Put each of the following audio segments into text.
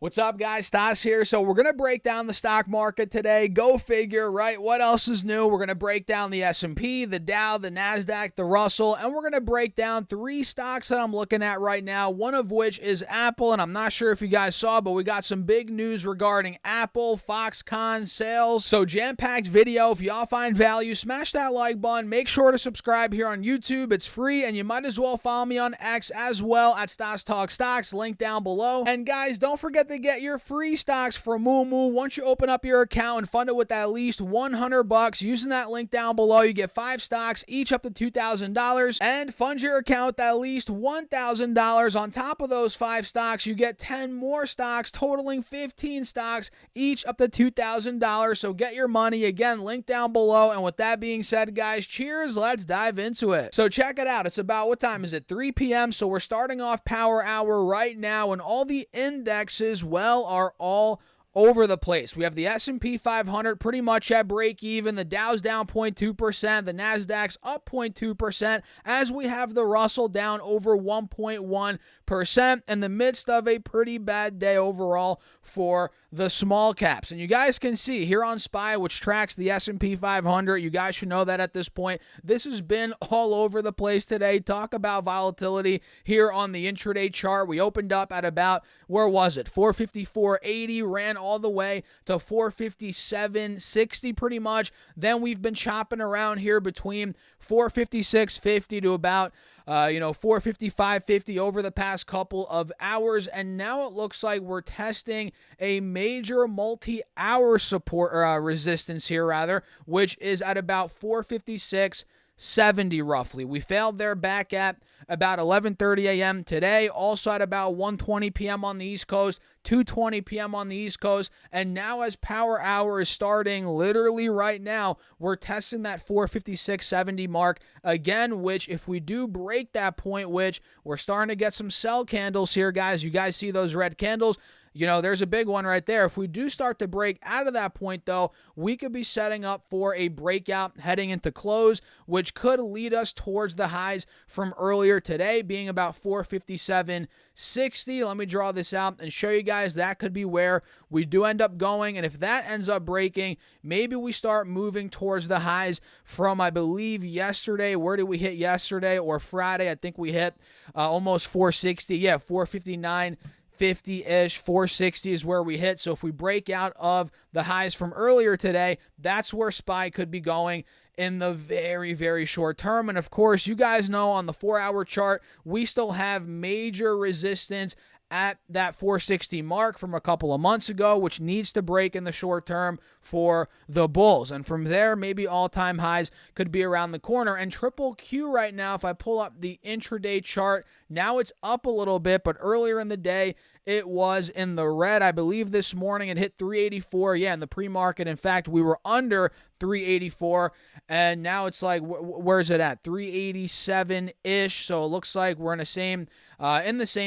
What's up, guys? Stas here. So we're going to break down the stock market today. Go figure, right? What else is new? We're going to break down the S&P, the Dow, the NASDAQ, the Russell, and we're going to break down three stocks that I'm looking at right now, one of which is Apple, and I'm not sure if you guys saw, but we got some big news regarding Apple, Foxconn, sales. So jam-packed video. If y'all find value, smash that like button. Make sure to subscribe here on YouTube. It's free, and you might as well follow me on X as well at Stas Talk Stocks, link down below. And guys, don't forget to get your free stocks from Moomoo. Once you open up your account and fund it with at least $100, using that link down below, you get 5 stocks, each up to $2,000, and fund your account with at least $1,000. On top of those 5 stocks, you get 10 more stocks, totaling 15 stocks, each up to $2,000. So get your money. Again, link down below. And with that being said, guys, cheers. Let's dive into it. So check it out. It's about, what time is it? 3 p.m. So we're starting off power hour right now, and all the indexes, well, are all over the place. We have the S&P 500 pretty much at break even. The Dow's down 0.2%. The NASDAQ's up 0.2%, as we have the Russell down over 1.1% in the midst of a pretty bad day overall for the small caps. And you guys can see here on SPY, which tracks the S&P 500, you guys should know that at this point, this has been all over the place today. Talk about volatility here on the intraday chart. We opened up at about, where was it? 454.80, ran all the way to 457.60 pretty much. Then we've been chopping around here between 456.50 to about 455.50 over the past couple of hours, and now it looks like we're testing a major multi-hour support resistance here, rather, which is at about 456.70 roughly. We failed there back at about 11:30 a.m. today, also at about 1:20 p.m. on the East Coast, 2:20 p.m. on the East Coast, and now as power hour is starting literally right now, we're testing that 456.70 mark again, which if we do break that point, which we're starting to get some sell candles here, guys. You guys see those red candles? You know, there's a big one right there. If we do start to break out of that point, though, we could be setting up for a breakout heading into close, which could lead us towards the highs from earlier today, being about 457.60. Let me draw this out and show you guys that could be where we do end up going. And if that ends up breaking, maybe we start moving towards the highs from, I believe, yesterday. Where did we hit yesterday or Friday? I think we hit almost 460. Yeah, 459. 50-ish, 460 is where we hit. So if we break out of the highs from earlier today, that's where SPY could be going in the very, very short term. And of course, you guys know on the 4-hour chart, we still have major resistance at that 460 mark from a couple of months ago, which needs to break in the short term for the bulls. And from there, maybe all-time highs could be around the corner. And triple Q right now, if I pull up the intraday chart, now it's up a little bit, but earlier in the day, it was in the red. I believe this morning it hit 384. Yeah, in the pre-market. In fact, we were under 384, and now it's like, where's it at? 387-ish. So it looks like we're in the same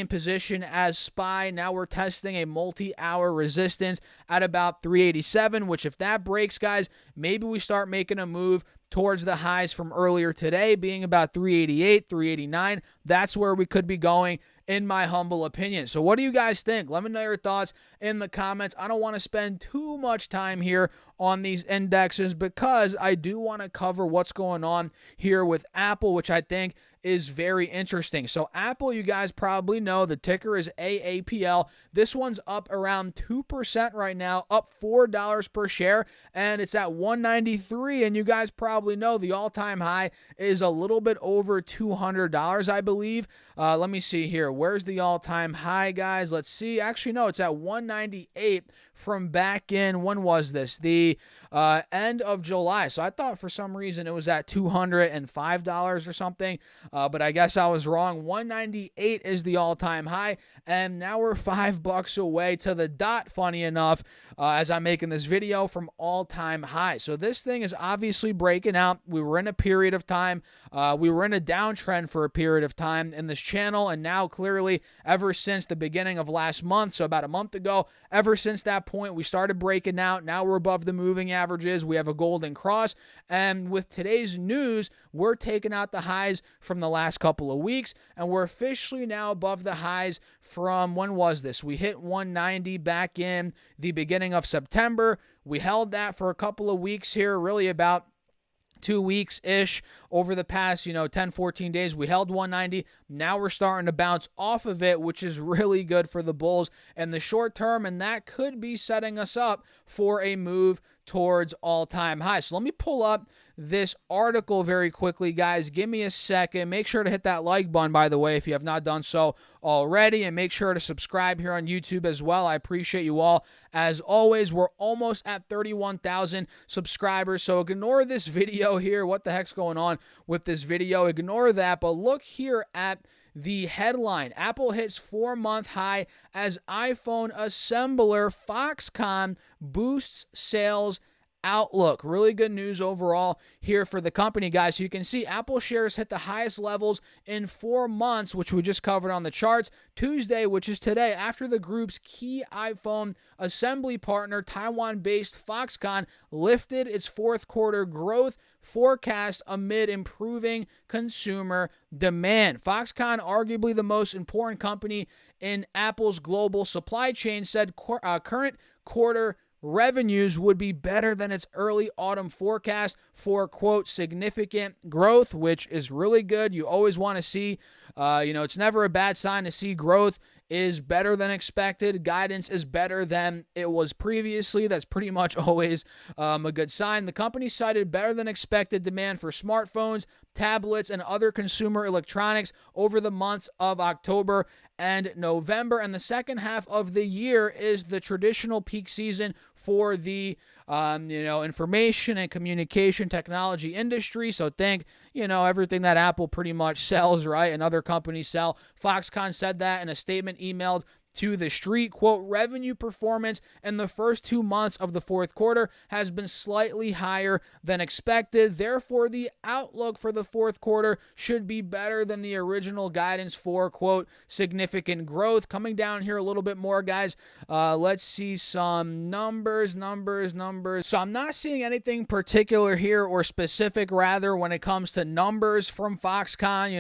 position as SPY. Now we're testing a multi-hour resistance at about 387, which if that breaks, guys, maybe we start making a move towards the highs from earlier today, being about 388, 389. That's where we could be going, in my humble opinion. So what do you guys think? Let me know your thoughts in the comments. I don't want to spend too much time here on these indexes because I do want to cover what's going on here with Apple, which I think is very interesting. So Apple, you guys probably know, the ticker is AAPL. This one's up around 2% right now, up $4 per share, and it's at 193. And you guys probably know the all-time high is a little bit over $200, I believe. Let me see here. Where's the all-time high, guys? Let's see. Actually, no, it's at 198 from back in, when was this? The end of July. So I thought for some reason it was at $205 or something, but I guess I was wrong. 198 is the all-time high, and now we're $5 away to the dot, funny enough, as I'm making this video, from all-time high. So this thing is obviously breaking out. We were in a period of time, we were in a downtrend for a period of time in this channel, and now clearly ever since the beginning of last month, so about a month ago, ever since that that point, we started breaking out. Now we're above the moving averages. We have a golden cross. And with today's news, we're taking out the highs from the last couple of weeks, and we're officially now above the highs from, when was this? We hit 190 back in the beginning of September. We held that for a couple of weeks here, really about 2 weeks-ish over the past, 10, 14 days. We held 190. Now we're starting to bounce off of it, which is really good for the bulls in the short term, and that could be setting us up for a move towards all-time highs. So let me pull up this article very quickly, guys. Give me a second. Make sure to hit that like button, by the way, if you have not done so already, and make sure to subscribe here on YouTube as well. I appreciate you all. As always, we're almost at 31,000 subscribers, so ignore this video here. What the heck's going on with this video? Ignore that, but look here at the headline. Apple hits 4-month high as iPhone assembler Foxconn boosts sales outlook. Really good news overall here for the company, guys. So you can see Apple shares hit the highest levels in 4 months, which we just covered on the charts. Tuesday, which is today, after the group's key iPhone assembly partner, Taiwan-based Foxconn, lifted its fourth quarter growth forecast amid improving consumer demand. Foxconn, arguably the most important company in Apple's global supply chain, said current quarter revenues would be better than its early autumn forecast for, quote, significant growth, which is really good. You always want to see, it's never a bad sign to see growth is better than expected. Guidance is better than it was previously. That's pretty much always a good sign. The company cited better than expected demand for smartphones, tablets, and other consumer electronics over the months of October and November. And the second half of the year is the traditional peak season for the information and communication technology industry. So think, everything that Apple pretty much sells, right, and other companies sell. Foxconn said that in a statement emailed to the street, quote, revenue performance in the first 2 months of the fourth quarter has been slightly higher than expected. Therefore, the outlook for the fourth quarter should be better than the original guidance for, quote, significant growth. Coming down here a little bit more, guys. Let's see some numbers. So I'm not seeing anything particular here or specific, rather, when it comes to numbers from Foxconn.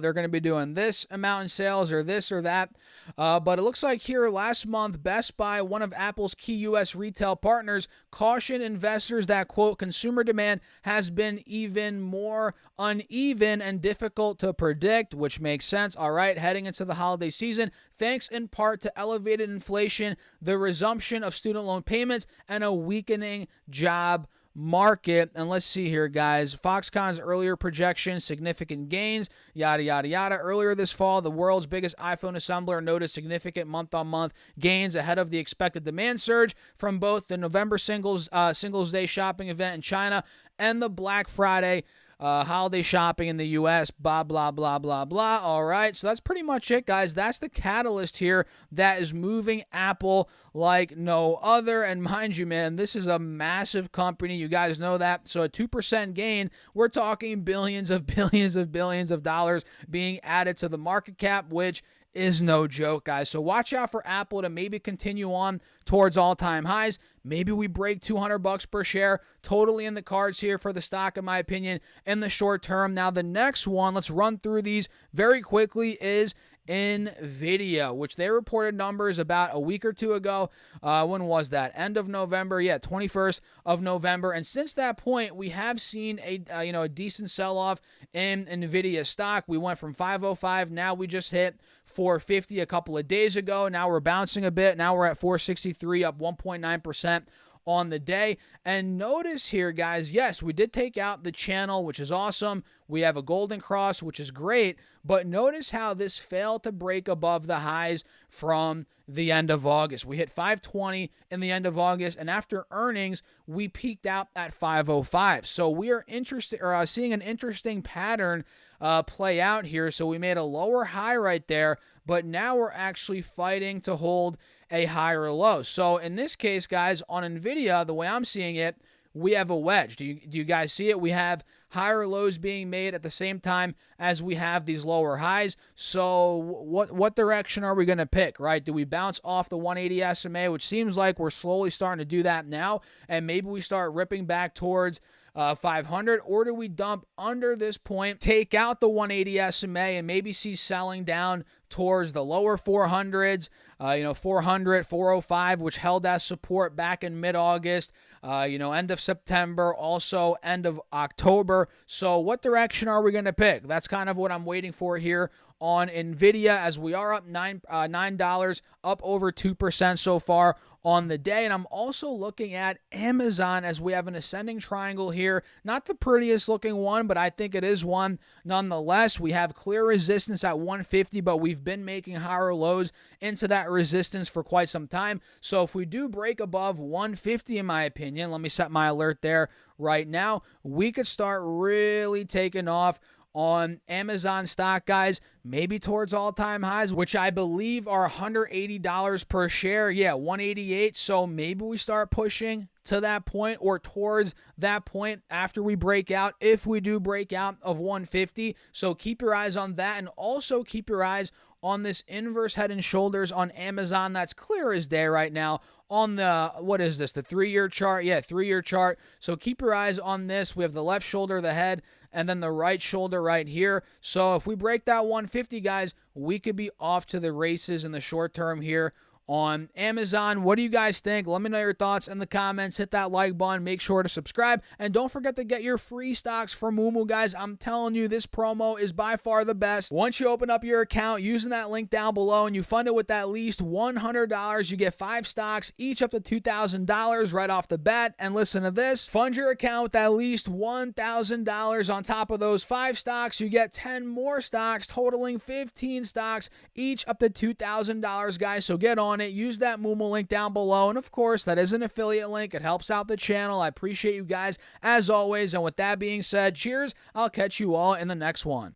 They're going to be doing this amount in sales or this or that. But it looks like here last month, Best Buy, one of Apple's key U.S. retail partners, cautioned investors that, quote, consumer demand has been even more uneven and difficult to predict, which makes sense. All right, heading into the holiday season, thanks in part to elevated inflation, the resumption of student loan payments, and a weakening job market. And let's see here, guys. Foxconn's earlier projections, significant gains, yada, yada, yada. Earlier this fall, the world's biggest iPhone assembler noted significant month-on-month gains ahead of the expected demand surge from both the November Singles Day shopping event in China and the Black Friday holiday shopping in the U.S., blah, blah, blah, blah, blah. All right, so that's pretty much it, guys. That's the catalyst here that is moving Apple like no other. And mind you, man, this is a massive company. You guys know that. So a 2% gain, we're talking billions of dollars being added to the market cap, which is no joke, guys. So watch out for Apple to maybe continue on towards all-time highs. Maybe we break $200 per share. Totally in the cards here for the stock, in my opinion, in the short term. Now, the next one, let's run through these very quickly, is Nvidia, which they reported numbers about a week or two ago. When was that? End of November. Yeah, 21st of November. And since that point, we have seen a decent sell-off in Nvidia stock. We went from 505. Now we just hit 450 a couple of days ago. Now we're bouncing a bit. Now we're at 463, up 1.9% on the day. And notice here, guys, yes, we did take out the channel, which is awesome. We have a golden cross, which is great. But notice how this failed to break above the highs from the end of August. We hit 520 in the end of August, and after earnings, we peaked out at 505. So we are seeing an interesting pattern play out here. So we made a lower high right there, but now we're actually fighting to hold a higher low. So in this case, guys, on Nvidia, the way I'm seeing it, we have a wedge. Do you guys see it? We have higher lows being made at the same time as we have these lower highs. So what direction are we going to pick, right? Do we bounce off the 180 SMA, which seems like we're slowly starting to do that now, and maybe we start ripping back towards 500, or do we dump under this point, take out the 180 SMA, and maybe see selling down towards the lower 400s, 400, 405, which held that support back in mid-August, end of September, also end of October. So what direction are we going to pick? That's kind of what I'm waiting for here on Nvidia, as we are up $9, up over 2% so far on the day. And I'm also looking at Amazon, as we have an ascending triangle here. Not the prettiest looking one, but I think it is one nonetheless. We have clear resistance at 150, but we've been making higher lows into that resistance for quite some time. So if we do break above 150, in my opinion, let me set my alert there right now, we could start really taking off on Amazon stock, guys, maybe towards all-time highs, which I believe are $180 per share. Yeah, 188. So maybe we start pushing to that point or towards that point after we break out, if we do break out of 150. So keep your eyes on that, and also keep your eyes on this inverse head and shoulders on Amazon. That's clear as day right now on the, what is this, the 3-year chart? Yeah, 3-year chart. So keep your eyes on this. We have the left shoulder, the head, and then the right shoulder right here. So if we break that 150, guys, we could be off to the races in the short term here on Amazon. What do you guys think? Let me know your thoughts in the comments. Hit that like button. Make sure to subscribe. And don't forget to get your free stocks from Moomoo, guys. I'm telling you, this promo is by far the best. Once you open up your account using that link down below and you fund it with at least $100, you get 5 stocks, each up to $2,000 right off the bat. And listen to this. Fund your account with at least $1,000. On top of those 5 stocks, you get 10 more stocks, totaling 15 stocks, each up to $2,000, guys. So get on it. Use that Moomoo link down below. And of course, that is an affiliate link. It helps out the channel. I appreciate you guys as always. And with that being said, cheers. I'll catch you all in the next one.